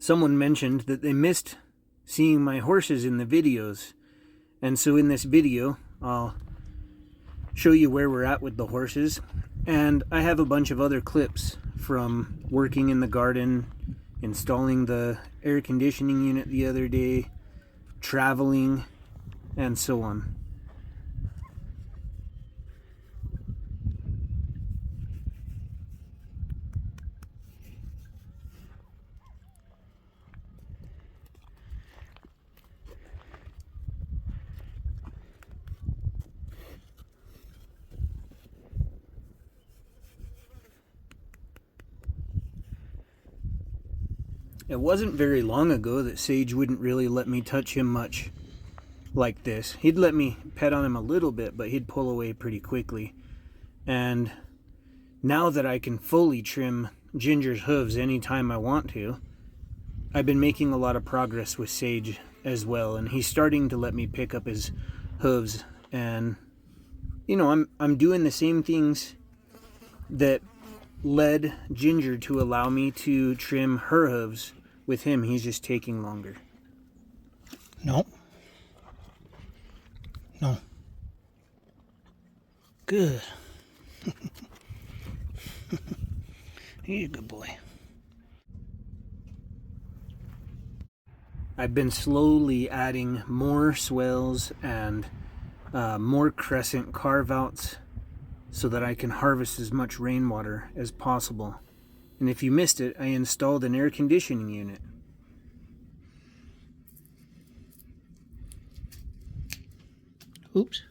someone mentioned that they missed seeing my horses in the videos. And so in this video, I'll show you where we're at with the horses. And I have a bunch of other clips from working in the garden, installing the air conditioning unit the other day, traveling, and so on. It wasn't very long ago that Sage wouldn't really let me touch him much like this. He'd let me pet on him a little bit, but he'd pull away pretty quickly. And now that I can fully trim Ginger's hooves anytime I want to, I've been making a lot of progress with Sage as well, and he's starting to let me pick up his hooves. And you know, I'm doing the same things that led Ginger to allow me to trim her hooves with him. He's just taking longer. No. No. Good. He's a good boy. I've been slowly adding more swells and more crescent carve-outs so that I can harvest as much rainwater as possible. And if you missed it, I installed an air conditioning unit. Oops.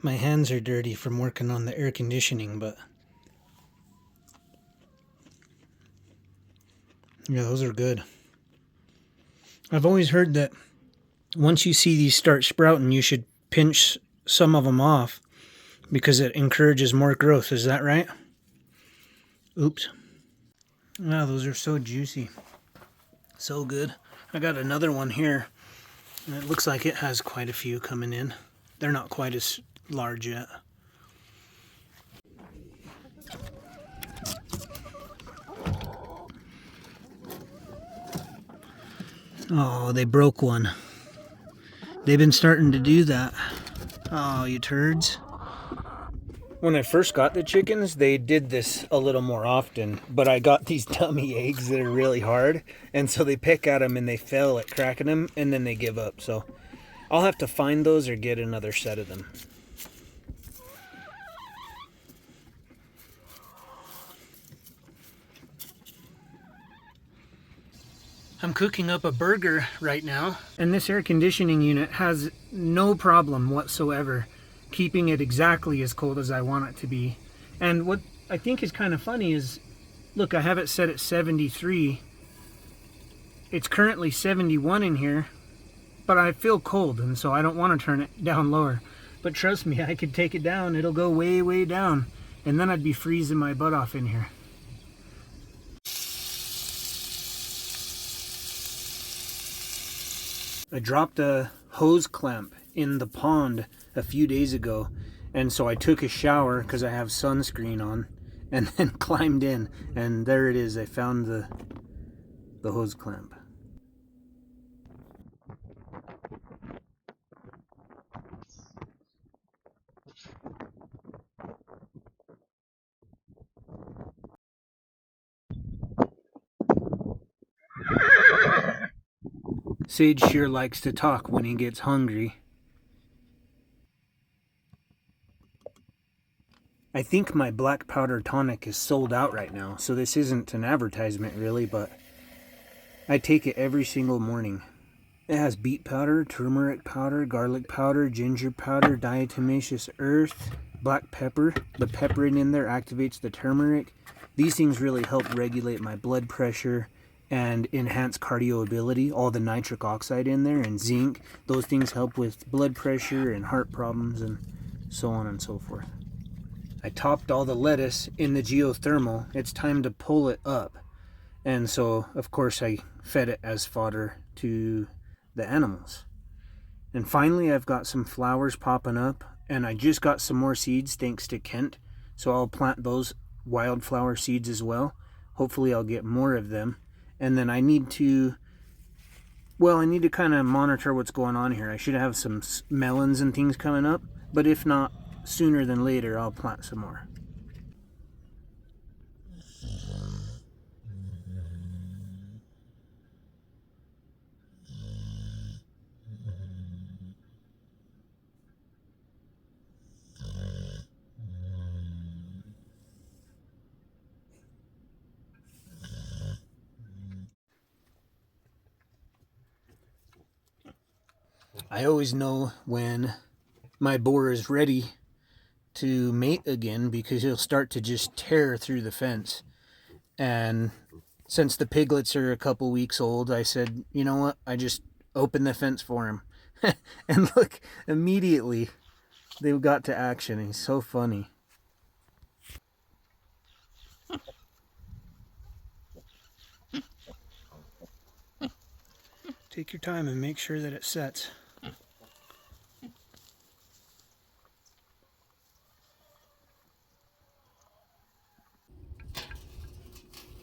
My hands are dirty from working on the air conditioning, but yeah, those are good. I've always heard that once you see these start sprouting, you should pinch some of them off because it encourages more growth. Is that right? Oops. Wow, those are so juicy. So good. I got another one here, and it looks like it has quite a few coming in. They're not quite as large yet. Oh, they broke one. They've been starting to do that. Oh, you turds. When I first got the chickens, they did this a little more often, but I got these dummy eggs that are really hard, and so they pick at them and they fail at cracking them, and then they give up. So I'll have to find those or get another set of them. I'm cooking up a burger right now, and this air conditioning unit has no problem whatsoever keeping it exactly as cold as I want it to be. And what I think is kind of funny is, look, I have it set at 73. It's currently 71 in here, but I feel cold, and so I don't want to turn it down lower. But trust me, I could take it down. It'll go way, way down, and then I'd be freezing my butt off in here. I dropped a hose clamp in the pond a few days ago, and so I took a shower because I have sunscreen on, and then climbed in, and there it is. I found the hose clamp. Sage sure likes to talk when he gets hungry. I think my black powder tonic is sold out right now, so this isn't an advertisement really, but I take it every single morning. It has beet powder, turmeric powder, garlic powder, ginger powder, diatomaceous earth, black pepper. The pepperin in there activates the turmeric. These things really help regulate my blood pressure and enhance cardio ability. All the nitric oxide in there and zinc, those things help with blood pressure and heart problems and so on and so forth. I topped all the lettuce in the geothermal. It's time to pull it up, and so of course I fed it as fodder to the animals. And finally I've got some flowers popping up, and I just got some more seeds thanks to Kent. So I'll plant those wildflower seeds as well. Hopefully I'll get more of them. And then I need to kind of monitor what's going on here. I should have some melons and things coming up, but if not, sooner than later I'll plant some more. I always know when my boar is ready to mate again because he'll start to just tear through the fence. And since the piglets are a couple weeks old, I said, you know what? I just opened the fence for him. And look, immediately they got to action. He's so funny. Take your time and make sure that it sets.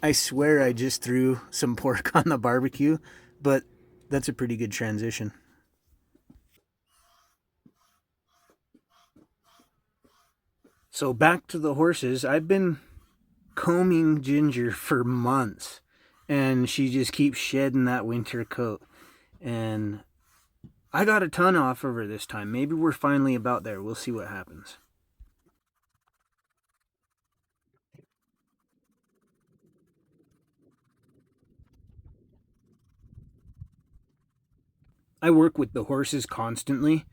I swear I just threw some pork on the barbecue, but that's a pretty good transition. So back to the horses. I've been combing Ginger for months, and she just keeps shedding that winter coat. And I got a ton off of her this time. Maybe we're finally about there. We'll see what happens. I work with the horses constantly,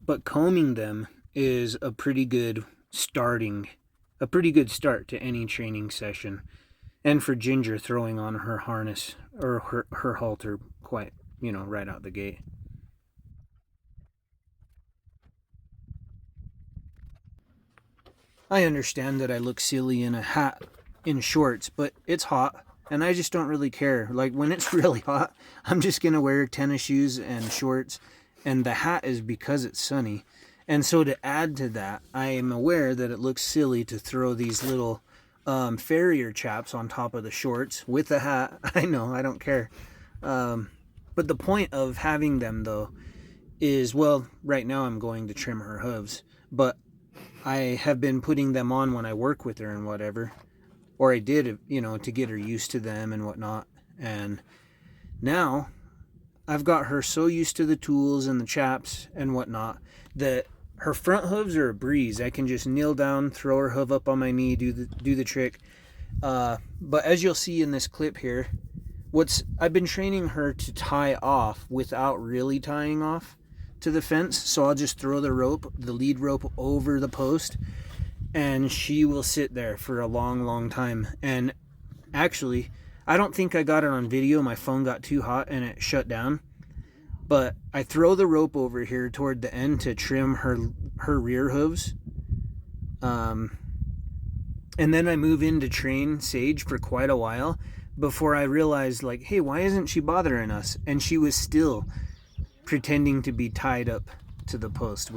but combing them is a pretty good start to any training session. And for Ginger, throwing on her harness or her halter quite, right out the gate. I understand that I look silly in a hat in shorts, but it's hot and I just don't really care. Like when it's really hot, I'm just going to wear tennis shoes and shorts, and the hat is because it's sunny. And so to add to that, I am aware that it looks silly to throw these little farrier chaps on top of the shorts with the hat. I know, I don't care. But the point of having them though is, well, right now I'm going to trim her hooves, but I have been putting them on when I work with her and whatever, or I did, to get her used to them and whatnot. And now I've got her so used to the tools and the chaps and whatnot that her front hooves are a breeze. I can just kneel down, throw her hoof up on my knee, do the trick. But as you'll see in this clip here, I've been training her to tie off without really tying off to the fence. So I'll just throw the lead rope over the post, and she will sit there for a long, long time. And actually, I don't think I got it on video. My phone got too hot and it shut down. But I throw the rope over here toward the end to trim her rear hooves. And then I move in to train Sage for quite a while before I realized, like, hey, why isn't she bothering us? And she was still pretending to be tied up to the post,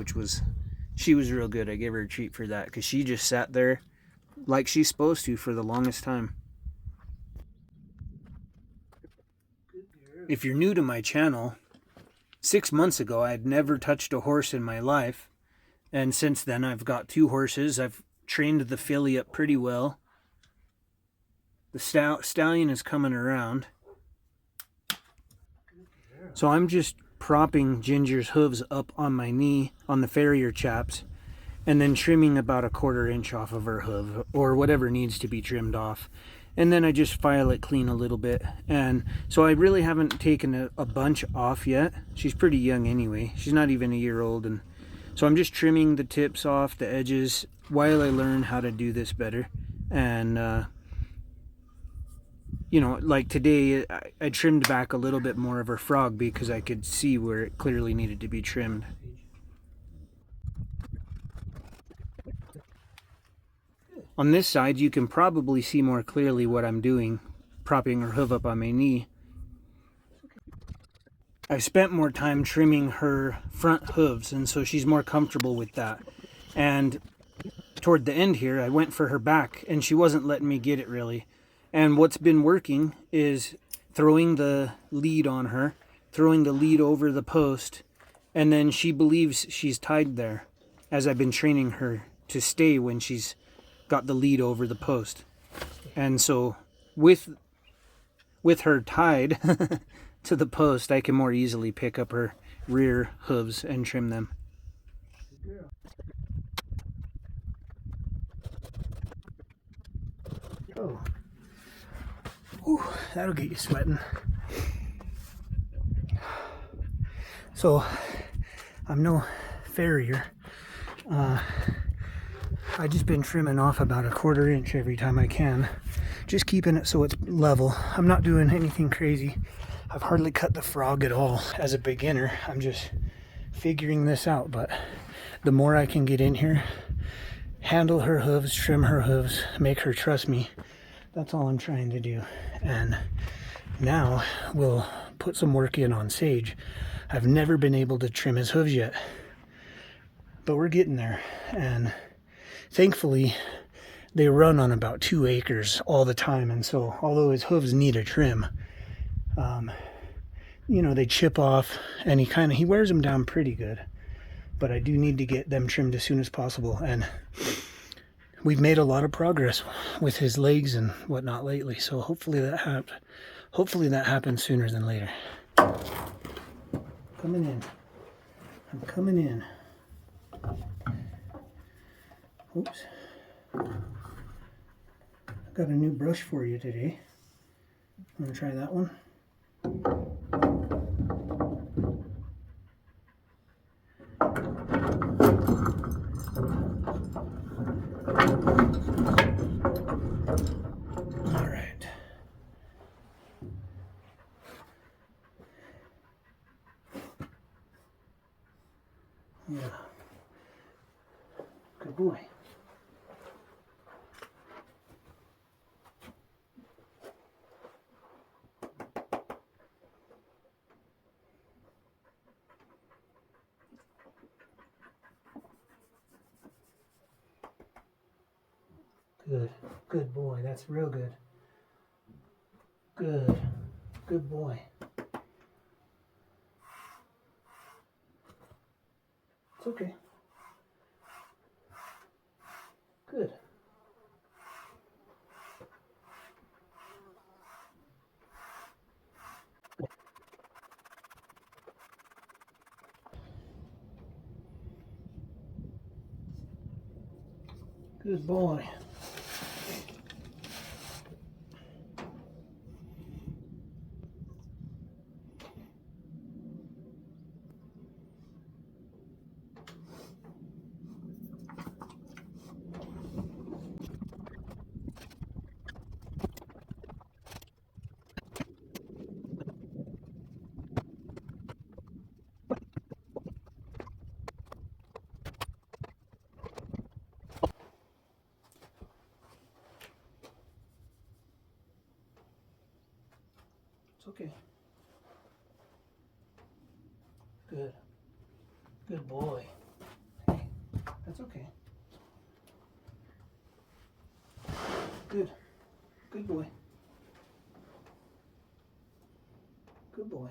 she was real good. I gave her a treat for that because she just sat there like she's supposed to for the longest time. If you're new to my channel, 6 months ago I had never touched a horse in my life, and since then I've got 2 horses. I've trained the filly up pretty well. The stallion is coming around. So I'm just propping Ginger's hooves up on my knee on the farrier chaps, and then trimming about a 1/4 inch off of her hoof, or whatever needs to be trimmed off. And then I just file it clean a little bit. And so I really haven't taken a bunch off yet. She's pretty young anyway. She's not even a year old. And so I'm just trimming the tips off, the edges, while I learn how to do this better. And like today, I trimmed back a little bit more of her frog because I could see where it clearly needed to be trimmed. On this side, you can probably see more clearly what I'm doing, propping her hoof up on my knee. I've spent more time trimming her front hooves, and so she's more comfortable with that. And toward the end here, I went for her back, and she wasn't letting me get it really. And what's been working is throwing the lead on her, throwing the lead over the post, and then she believes she's tied there, as I've been training her to stay when she's got the lead over the post. And so with her tied to the post, I can more easily pick up her rear hooves and trim them. Oh, ooh, that'll get you sweating. So I'm no farrier. I just been trimming off about a 1/4 inch every time I can, just keeping it so it's level. I'm not doing anything crazy. I've hardly cut the frog at all as a beginner. I'm just figuring this out, but the more I can get in here, handle her hooves, trim her hooves, make her trust me, that's all I'm trying to do. And now we'll put some work in on Sage. I've never been able to trim his hooves yet, but we're getting there. And thankfully, they run on about 2 acres all the time, and so although his hooves need a trim, you know, they chip off, and he wears them down pretty good. But I do need to get them trimmed as soon as possible, and we've made a lot of progress with his legs and whatnot lately. So hopefully that happens sooner than later. Coming in. I'm coming in. Oops. I've got a new brush for you today. Want to try that one? All right. Yeah. Good boy. Good. Good boy. That's real good. Good. Good boy. It's okay. Good. Good boy. It's okay. Good. Good boy. Hey, that's okay. Good. Good boy. Good boy.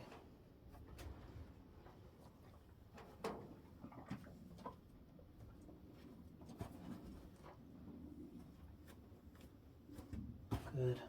Good.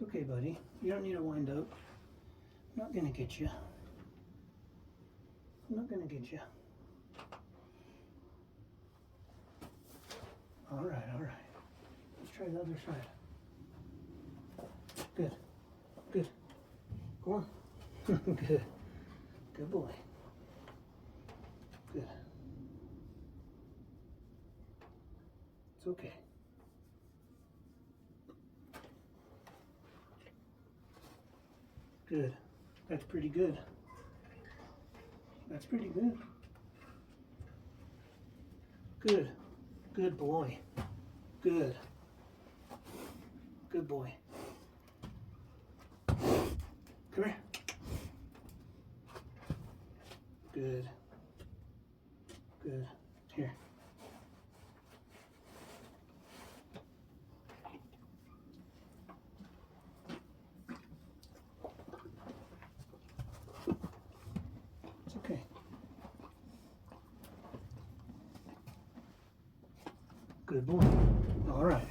It's okay, buddy. You don't need to wind up. I'm not gonna get you. I'm not gonna get you. All right, all right. Let's try the other side. Good. Good. Go on. Good. Good boy. Good. It's okay. Good. That's pretty good. That's pretty good. Good. Good boy. Good. Good boy. Come here. Good. Good. Here. It's okay. Good boy. All right.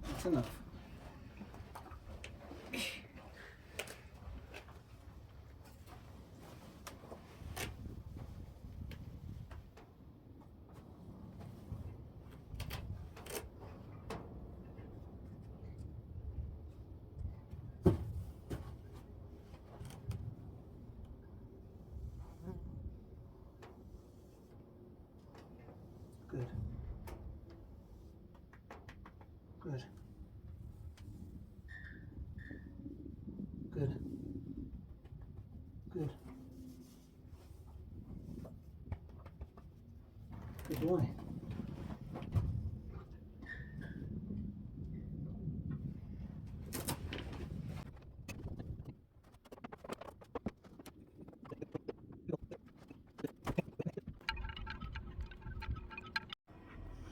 That's enough. Good. Good. Good. Good. Good boy.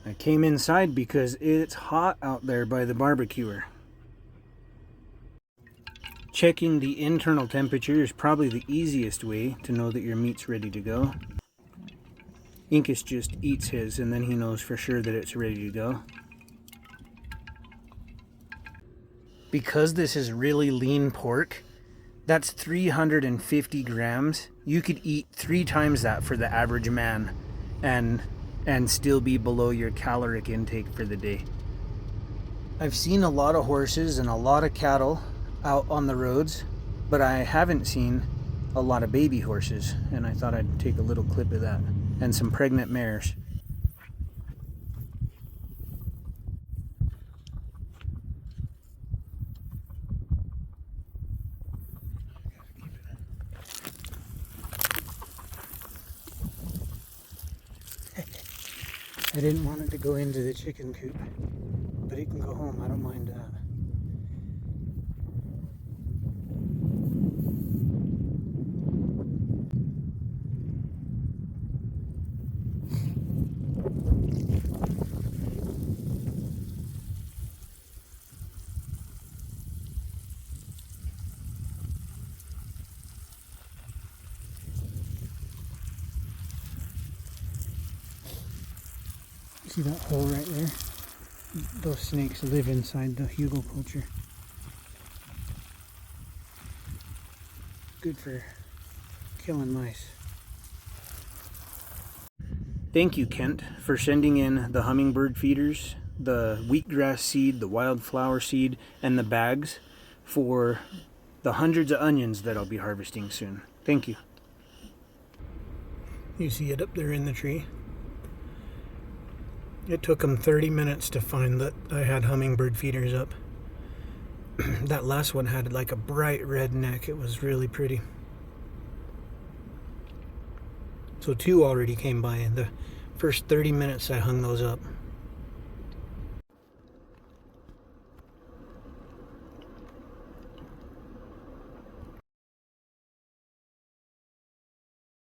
I came inside because it's hot out there by the barbecuer. Checking the internal temperature is probably the easiest way to know that your meat's ready to go. Incus just eats his and then he knows for sure that it's ready to go. Because this is really lean pork, that's 350 grams. You could eat 3 times that for the average man and still be below your caloric intake for the day. I've seen a lot of horses and a lot of cattle out on the roads, but I haven't seen a lot of baby horses, and I thought I'd take a little clip of that, and some pregnant mares. I didn't want it to go into the chicken coop, but it can go home. I don't mind that. See that hole right there? Those snakes live inside the hugelkultur. Good for killing mice. Thank you, Kent, for sending in the hummingbird feeders, the wheatgrass seed, the wildflower seed, and the bags for the hundreds of onions that I'll be harvesting soon. Thank you. You see it up there in the tree? It took them 30 minutes to find that I had hummingbird feeders up. That last one had like a bright red neck. It was really pretty. So 2 already came by in the first 30 minutes I hung those up.